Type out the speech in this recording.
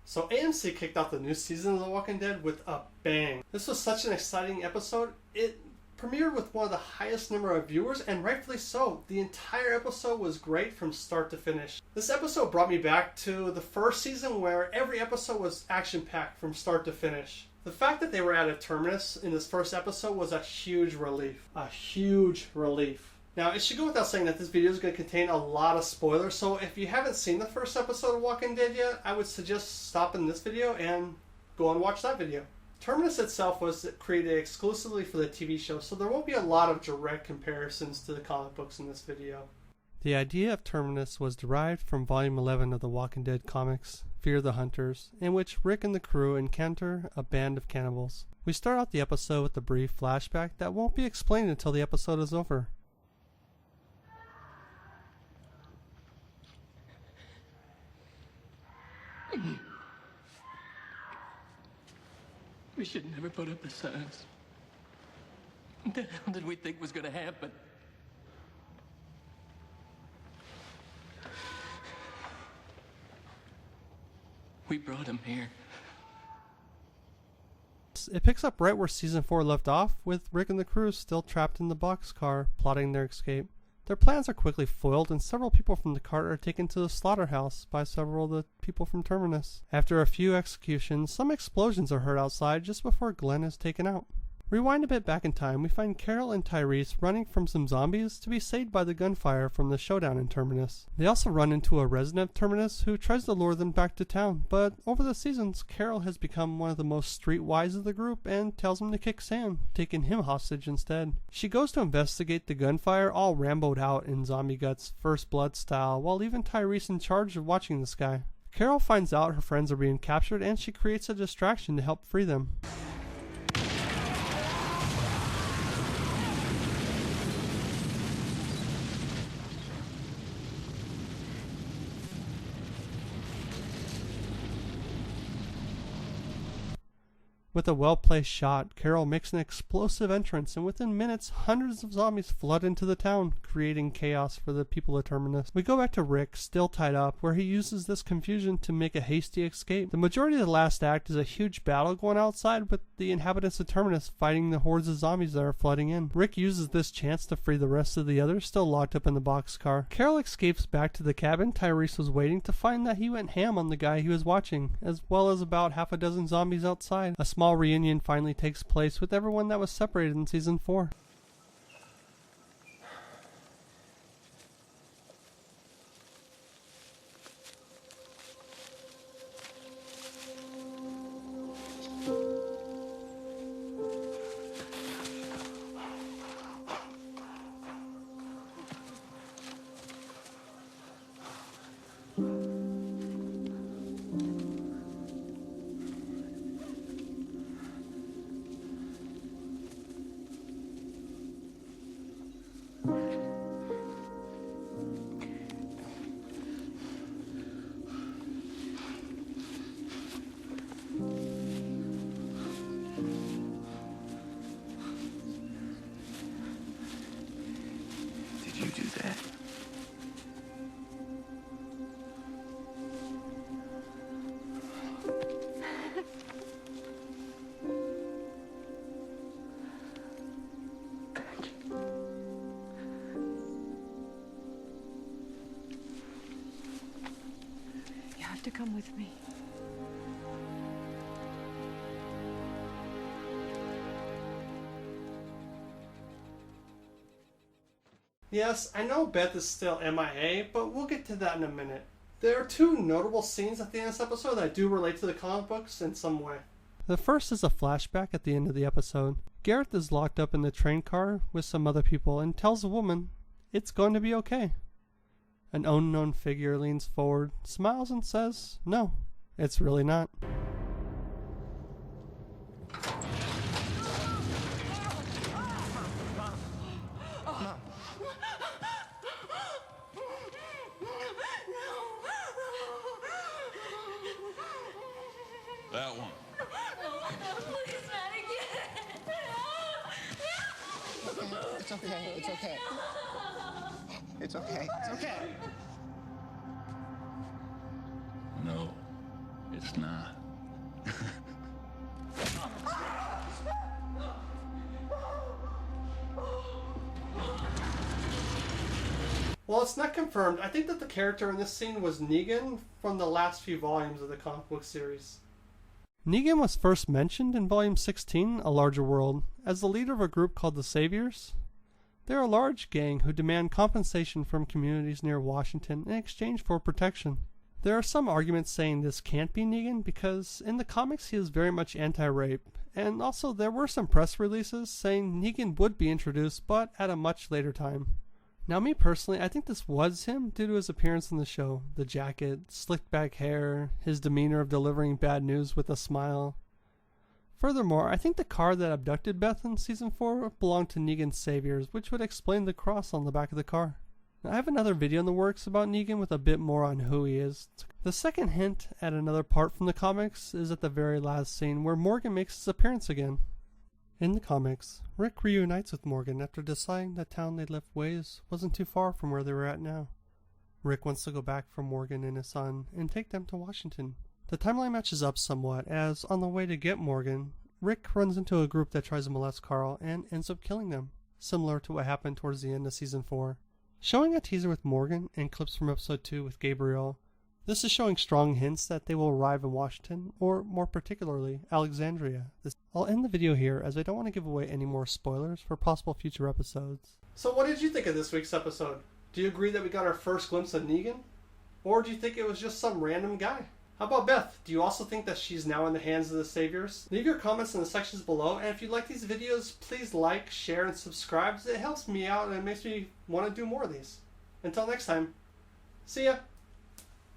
So AMC kicked off the new season of The Walking Dead with a bang. This was such an exciting episode. It premiered with one of the highest number of viewers, and rightfully so. The entire episode was great from start to finish. This episode brought me back to the first season where every episode was action-packed from start to finish. The fact that they were at a terminus in this first episode was a huge relief. A huge relief. Now, it should go without saying that this video is going to contain a lot of spoilers, so if you haven't seen the first episode of Walking Dead yet, I would suggest stopping this video and go and watch that video. Terminus itself was created exclusively for the TV show, so there won't be a lot of direct comparisons to the comic books in this video. The idea of Terminus was derived from Volume 11 of the Walking Dead comics, Fear the Hunters, in which Rick and the crew encounter a band of cannibals. We start out the episode with a brief flashback that won't be explained until the episode is over. We should never put up the signs. What the hell did we think was gonna happen? We brought him here. It picks up right where Season 4 left off, with Rick and the crew still trapped in the boxcar, plotting their escape. Their plans are quickly foiled, and several people from the cart are taken to the slaughterhouse by several of the people from Terminus. After a few executions, some explosions are heard outside just before Glenn is taken out. Rewind a bit back in time, we find Carol and Tyrese running from some zombies to be saved by the gunfire from the showdown in Terminus. They also run into a resident of Terminus who tries to lure them back to town, but over the seasons, Carol has become one of the most streetwise of the group and tells him to kick Sam, taking him hostage instead. She goes to investigate the gunfire all Rambo'd out in Zombie Guts First Blood style, while leaving Tyrese in charge of watching this guy. Carol finds out her friends are being captured and she creates a distraction to help free them. With a well-placed shot, Carol makes an explosive entrance, and within minutes, hundreds of zombies flood into the town, creating chaos for the people of Terminus. We go back to Rick, still tied up, where he uses this confusion to make a hasty escape. The majority of the last act is a huge battle going outside with the inhabitants of Terminus fighting the hordes of zombies that are flooding in. Rick uses this chance to free the rest of the others still locked up in the boxcar. Carol escapes back to the cabin Tyrese was waiting to find that he went ham on the guy he was watching, as well as about half a dozen zombies outside. A small reunion finally takes place with everyone that was separated in Season 4. Did you do that? You have to come with me. Yes, I know Beth is still MIA, but we'll get to that in a minute. There are two notable scenes at the end of this episode that do relate to the comic books in some way. The first is a flashback at the end of the episode. Gareth is locked up in the train car with some other people and tells a woman, "It's going to be okay." An unknown figure leans forward, smiles and says, "No, it's really not." That one. Please, not again. It's okay. It's okay. It's okay. It's okay. No, it's Nah. Well, it's not confirmed. I think that the character in this scene was Negan from the last few volumes of the comic book series. Negan was first mentioned in Volume 16, A Larger World, as the leader of a group called the Saviors. They're a large gang who demand compensation from communities near Washington in exchange for protection. There are some arguments saying this can't be Negan because in the comics he is very much anti-rape, and also there were some press releases saying Negan would be introduced but at a much later time. Now me personally, I think this was him due to his appearance in the show. The jacket, slicked back hair, his demeanor of delivering bad news with a smile. Furthermore, I think the car that abducted Beth in Season 4 belonged to Negan's Saviors, which would explain the cross on the back of the car. Now, I have another video in the works about Negan with a bit more on who he is. The second hint at another part from the comics is at the very last scene where Morgan makes his appearance again. In the comics, Rick reunites with Morgan after deciding the town they'd left ways wasn't too far from where they were at now. Rick wants to go back for Morgan and his son and take them to Washington. The timeline matches up somewhat as, on the way to get Morgan, Rick runs into a group that tries to molest Carl and ends up killing them, similar to what happened towards the end of Season 4. Showing a teaser with Morgan and clips from Episode 2 with Gabriel, this is showing strong hints that they will arrive in Washington, or more particularly, Alexandria. I'll end the video here as I don't want to give away any more spoilers for possible future episodes. So what did you think of this week's episode? Do you agree that we got our first glimpse of Negan? Or do you think it was just some random guy? How about Beth? Do you also think that she's now in the hands of the Saviors? Leave your comments in the sections below, and if you like these videos, please like, share, and subscribe. It helps me out and it makes me want to do more of these. Until next time, see ya!